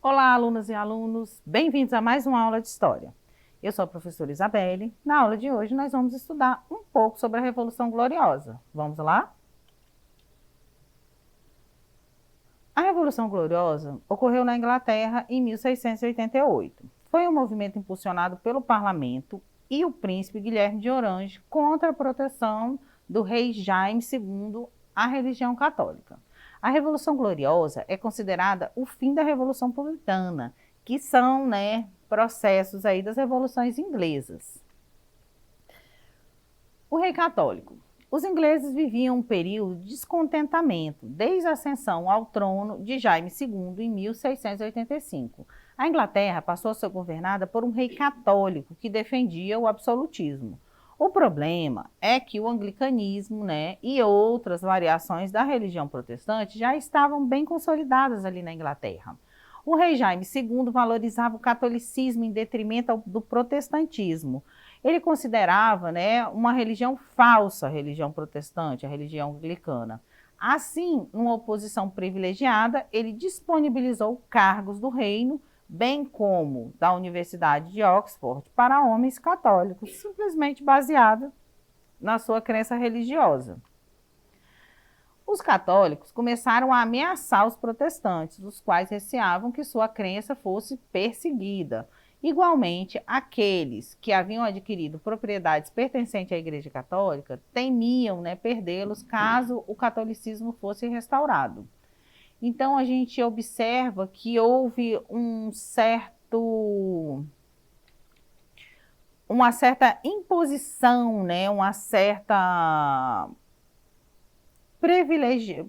Olá, alunas e alunos, bem-vindos a mais uma aula de História. Eu sou a professora Isabelle. Na aula de hoje nós vamos estudar um pouco sobre a Revolução Gloriosa. Vamos lá? A Revolução Gloriosa ocorreu na Inglaterra em 1688. Foi um movimento impulsionado pelo parlamento e o príncipe Guilherme de Orange contra a proteção do rei Jaime II à religião católica. A Revolução Gloriosa é considerada o fim da Revolução Puritana, que são, processos aí das revoluções inglesas. O rei católico. Os ingleses viviam um período de descontentamento, desde a ascensão ao trono de Jaime II em 1685. A Inglaterra passou a ser governada por um rei católico que defendia o absolutismo. O problema é que o anglicanismo, e outras variações da religião protestante já estavam bem consolidadas ali na Inglaterra. O rei Jaime II valorizava o catolicismo em detrimento do protestantismo. Ele considerava, uma religião falsa, a religião protestante, a religião anglicana. Assim, numa oposição privilegiada, ele disponibilizou cargos do reino, bem como da Universidade de Oxford, para homens católicos, simplesmente baseado na sua crença religiosa. Os católicos começaram a ameaçar os protestantes, os quais receavam que sua crença fosse perseguida. Igualmente, aqueles que haviam adquirido propriedades pertencentes à Igreja Católica temiam, perdê-los caso o catolicismo fosse restaurado. Então, a gente observa que houve uma certa imposição, uma certa privilégios,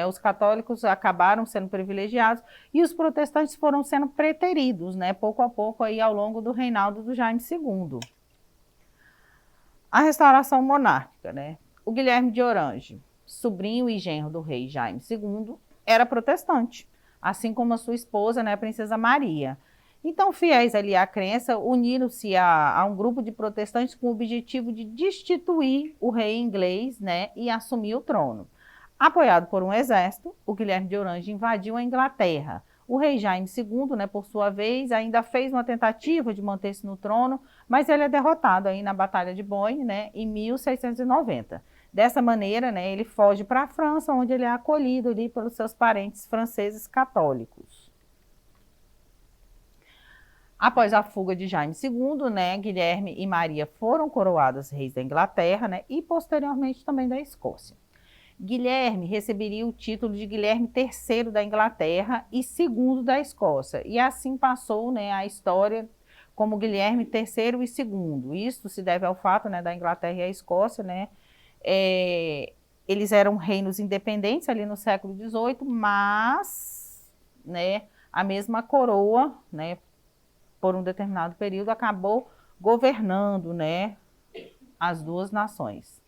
Os católicos acabaram sendo privilegiados e os protestantes foram sendo preteridos, pouco a pouco aí ao longo do reinado do Jaime II. A restauração monárquica, O Guilherme de Orange, sobrinho e genro do rei Jaime II, era protestante, assim como a sua esposa, a princesa Maria. Então, fiéis ali à crença, uniram-se a um grupo de protestantes com o objetivo de destituir o rei inglês, e assumir o trono. Apoiado por um exército, o Guilherme de Orange invadiu a Inglaterra. O rei Jaime II, por sua vez, ainda fez uma tentativa de manter-se no trono, mas ele é derrotado aí na Batalha de Boyne, em 1690. Dessa maneira, ele foge para a França, onde ele é acolhido ali pelos seus parentes franceses católicos. Após a fuga de Jaime II, Guilherme e Maria foram coroados reis da Inglaterra, e posteriormente também da Escócia. Guilherme receberia o título de Guilherme III da Inglaterra e II da Escócia, e assim passou, a história como Guilherme III e II. Isso se deve ao fato, da Inglaterra e a Escócia, eles eram reinos independentes ali no século XVIII, mas, a mesma coroa, por um determinado período, acabou governando, as duas nações.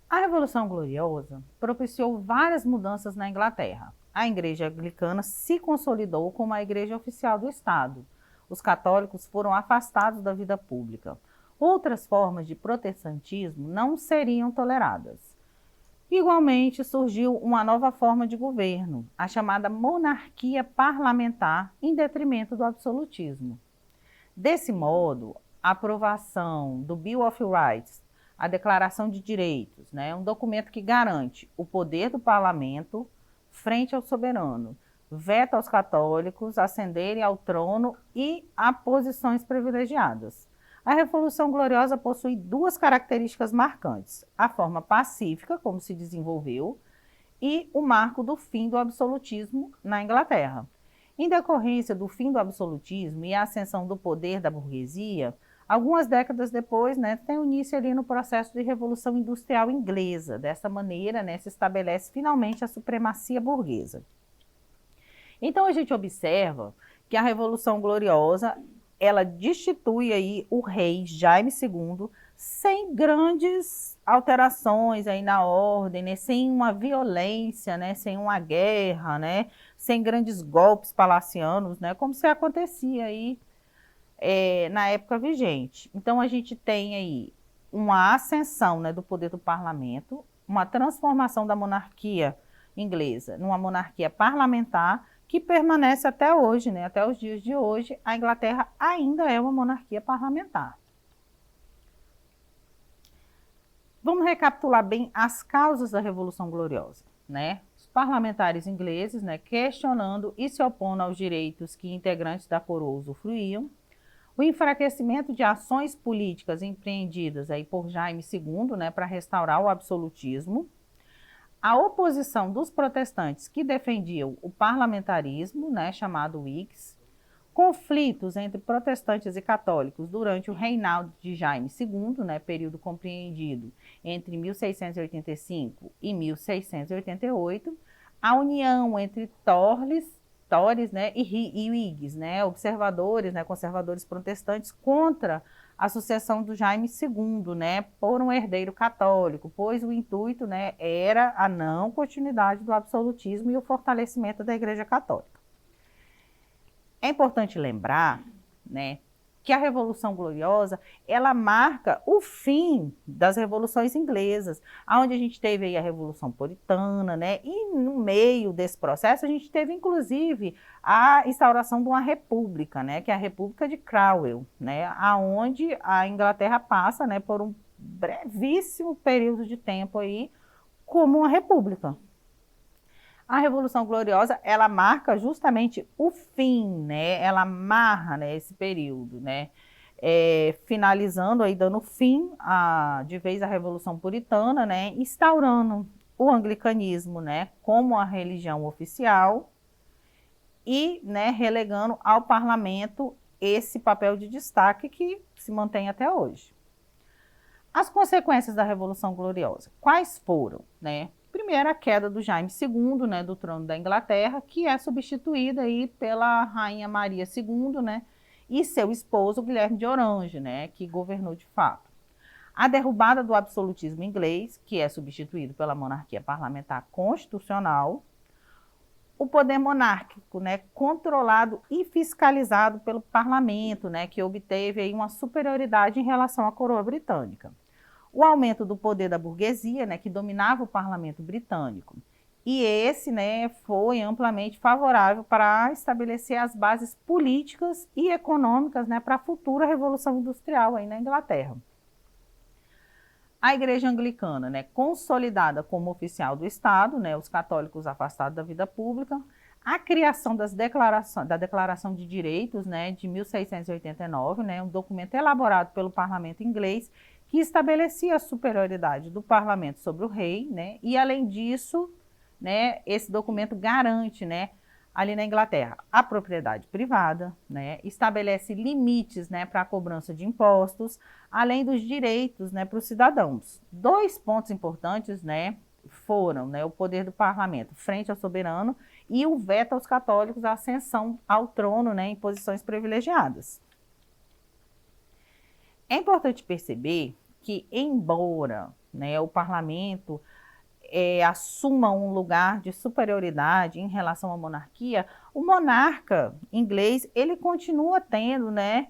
A Revolução Gloriosa propiciou várias mudanças na Inglaterra. A Igreja Anglicana se consolidou como a igreja oficial do Estado. Os católicos foram afastados da vida pública. Outras formas de protestantismo não seriam toleradas. Igualmente, surgiu uma nova forma de governo, a chamada monarquia parlamentar, em detrimento do absolutismo. Desse modo, a aprovação do Bill of Rights, a Declaração de Direitos, um documento que garante o poder do parlamento frente ao soberano, veta aos católicos ascenderem ao trono e a posições privilegiadas. A Revolução Gloriosa possui duas características marcantes: a forma pacífica, como se desenvolveu, e o marco do fim do absolutismo na Inglaterra. Em decorrência do fim do absolutismo e a ascensão do poder da burguesia, algumas décadas depois, tem início ali no processo de Revolução Industrial Inglesa. Dessa maneira, se estabelece finalmente a supremacia burguesa. Então, a gente observa que a Revolução Gloriosa, ela destitui aí o rei Jaime II sem grandes alterações aí na ordem, sem uma violência, sem uma guerra, sem grandes golpes palacianos, como se acontecia aí na época vigente. Então, a gente tem aí uma ascensão, do poder do parlamento, uma transformação da monarquia inglesa numa monarquia parlamentar, que permanece até hoje, né? Até os dias de hoje, a Inglaterra ainda é uma monarquia parlamentar. Vamos recapitular bem as causas da Revolução Gloriosa, né? Os parlamentares ingleses, né, questionando e se opondo aos direitos que integrantes da coroa usufruíam, o enfraquecimento de ações políticas empreendidas aí por Jaime II, né, para restaurar o absolutismo, a oposição dos protestantes que defendiam o parlamentarismo, né, chamado Whigs, conflitos entre protestantes e católicos durante o reinado de Jaime II, né, período compreendido entre 1685 e 1688, a união entre Tories, né, e Whigs, né, observadores, né, conservadores protestantes, contra a sucessão do Jaime II, né, por um herdeiro católico, pois o intuito, né, era a não continuidade do absolutismo e o fortalecimento da Igreja Católica. É importante lembrar, né, que a Revolução Gloriosa, ela marca o fim das revoluções inglesas, onde a gente teve aí a Revolução Puritana, né, e no meio desse processo a gente teve inclusive a instauração de uma república, né, que é a República de Cromwell, né, aonde a Inglaterra passa, né, por um brevíssimo período de tempo aí como uma república. A Revolução Gloriosa, ela marca justamente o fim, né? Ela amarra, né, esse período, né? Finalizando aí, dando fim de vez à Revolução Puritana, né? Instaurando o anglicanismo, né, como a religião oficial e, né, relegando ao parlamento esse papel de destaque que se mantém até hoje. As consequências da Revolução Gloriosa, quais foram, né? Primeiro, a queda do Jaime II, né, do trono da Inglaterra, que é substituída aí pela Rainha Maria II, né, e seu esposo Guilherme de Orange, né, que governou de fato. A derrubada do absolutismo inglês, que é substituído pela monarquia parlamentar constitucional. O poder monárquico, né, controlado e fiscalizado pelo parlamento, né, que obteve aí uma superioridade em relação à coroa britânica. O aumento do poder da burguesia, né, que dominava o parlamento britânico. E esse, né, foi amplamente favorável para estabelecer as bases políticas e econômicas, né, para a futura Revolução Industrial aí na Inglaterra. A Igreja Anglicana, né, consolidada como oficial do Estado, né, os católicos afastados da vida pública, a criação da Declaração de Direitos, né, de 1689, né, um documento elaborado pelo parlamento inglês, que estabelecia a superioridade do parlamento sobre o rei, né, e além disso, né, esse documento garante, né, ali na Inglaterra, a propriedade privada, né, estabelece limites, né, para a cobrança de impostos, além dos direitos, né, para os cidadãos. Dois pontos importantes, né, foram, né, o poder do parlamento frente ao soberano e o veto aos católicos, a ascensão ao trono, né, em posições privilegiadas. É importante perceber que, embora, né, o parlamento assuma um lugar de superioridade em relação à monarquia, o monarca inglês, ele continua tendo, né,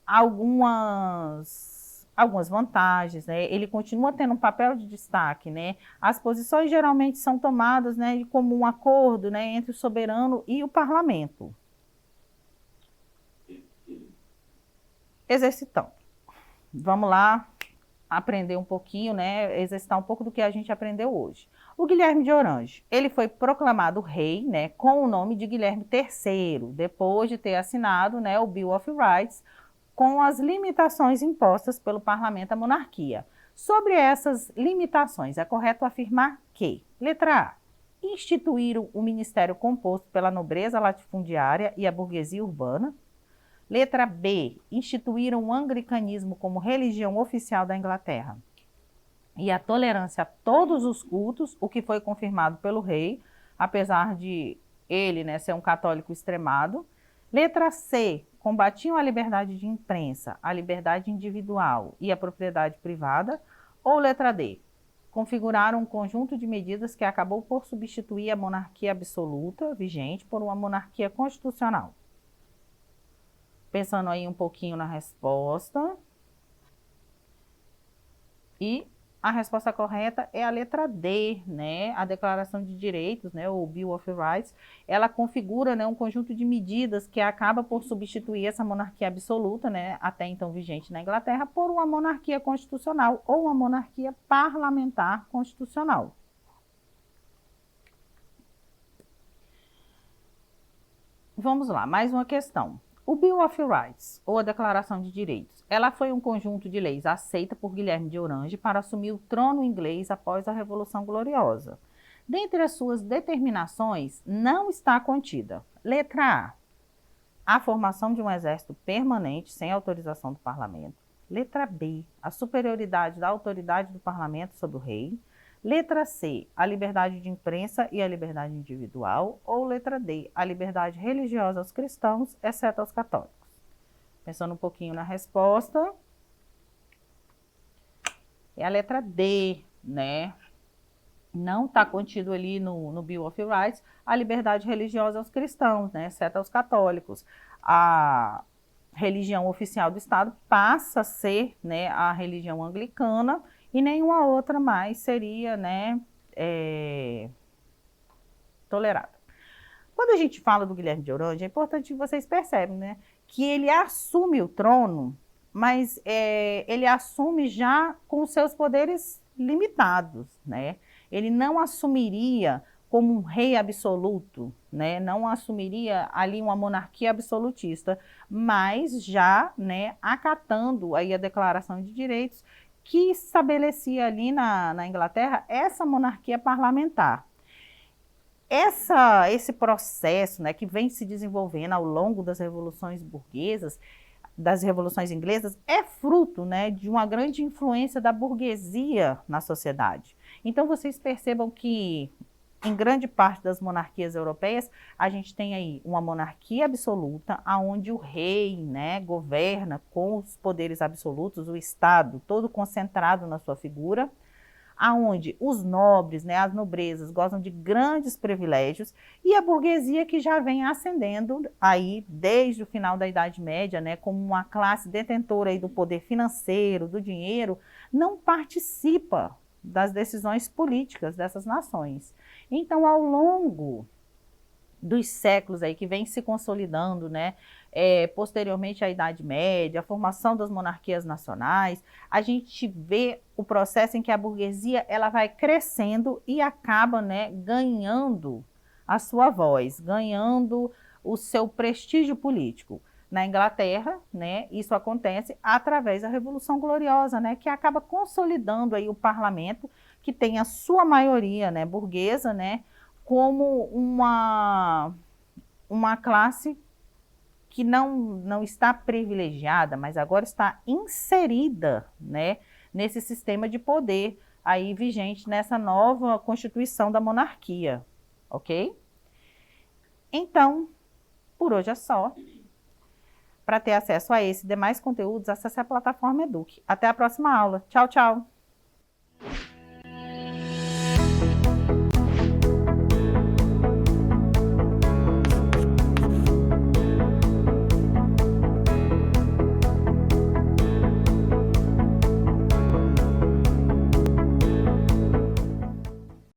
algumas vantagens, né? Ele continua tendo um papel de destaque, né? As posições geralmente são tomadas, né, como um acordo, né, entre o soberano e o parlamento. Exercitando. Vamos lá aprender um pouquinho, né, exercitar um pouco do que a gente aprendeu hoje. O Guilherme de Orange, ele foi proclamado rei, né, com o nome de Guilherme III, depois de ter assinado, né, o Bill of Rights, com as limitações impostas pelo parlamento à monarquia. Sobre essas limitações, é correto afirmar que, letra A, instituíram o ministério composto pela nobreza latifundiária e a burguesia urbana. Letra B, instituíram o anglicanismo como religião oficial da Inglaterra e a tolerância a todos os cultos, o que foi confirmado pelo rei, apesar de ele, né, ser um católico extremado. Letra C, combatiam a liberdade de imprensa, a liberdade individual e a propriedade privada. Ou letra D, configuraram um conjunto de medidas que acabou por substituir a monarquia absoluta vigente por uma monarquia constitucional. Pensando aí um pouquinho na resposta. E a resposta correta é a letra D, né? A Declaração de Direitos, né? O Bill of Rights, ela configura, né, um conjunto de medidas que acaba por substituir essa monarquia absoluta, né, até então vigente na Inglaterra, por uma monarquia constitucional ou uma monarquia parlamentar constitucional. Vamos lá, mais uma questão. O Bill of Rights, ou a Declaração de Direitos, ela foi um conjunto de leis aceita por Guilherme de Orange para assumir o trono inglês após a Revolução Gloriosa. Dentre as suas determinações, não está contida: letra A formação de um exército permanente sem autorização do parlamento. Letra B, a superioridade da autoridade do parlamento sobre o rei. Letra C, a liberdade de imprensa e a liberdade individual. Ou letra D, a liberdade religiosa aos cristãos, exceto aos católicos. Pensando um pouquinho na resposta, é a letra D, né? Não está contido ali no Bill of Rights a liberdade religiosa aos cristãos, né? Exceto aos católicos. A religião oficial do Estado passa a ser, né, a religião anglicana, e nenhuma outra mais seria, né, tolerada. Quando a gente fala do Guilherme de Orange, é importante que vocês percebam, né, que ele assume o trono, mas ele assume já com seus poderes limitados, né? Ele não assumiria como um rei absoluto, né? Não assumiria ali uma monarquia absolutista, mas já, né, acatando aí a Declaração de Direitos, que estabelecia ali na Inglaterra essa monarquia parlamentar. Esse processo, né, que vem se desenvolvendo ao longo das revoluções burguesas, das revoluções inglesas, é fruto, né, de uma grande influência da burguesia na sociedade. Então vocês percebam que em grande parte das monarquias europeias, a gente tem aí uma monarquia absoluta, onde o rei, né, governa com os poderes absolutos, o Estado todo concentrado na sua figura, aonde os nobres, né, as nobrezas gozam de grandes privilégios, e a burguesia que já vem ascendendo aí desde o final da Idade Média, né, como uma classe detentora aí do poder financeiro, do dinheiro, não participa das decisões políticas dessas nações. Então, ao longo dos séculos aí que vem se consolidando, né, posteriormente à Idade Média, a formação das monarquias nacionais, a gente vê o processo em que a burguesia ela vai crescendo e acaba, né, ganhando a sua voz, ganhando o seu prestígio político. Na Inglaterra, né, isso acontece através da Revolução Gloriosa, né, que acaba consolidando aí o parlamento, que tem a sua maioria, né, burguesa, né, como uma classe que não está privilegiada, mas agora está inserida, né, nesse sistema de poder aí vigente nessa nova constituição da monarquia, ok? Então, por hoje é só. Para ter acesso a esse e demais conteúdos, acesse a plataforma Eduque. Até a próxima aula. Tchau, tchau!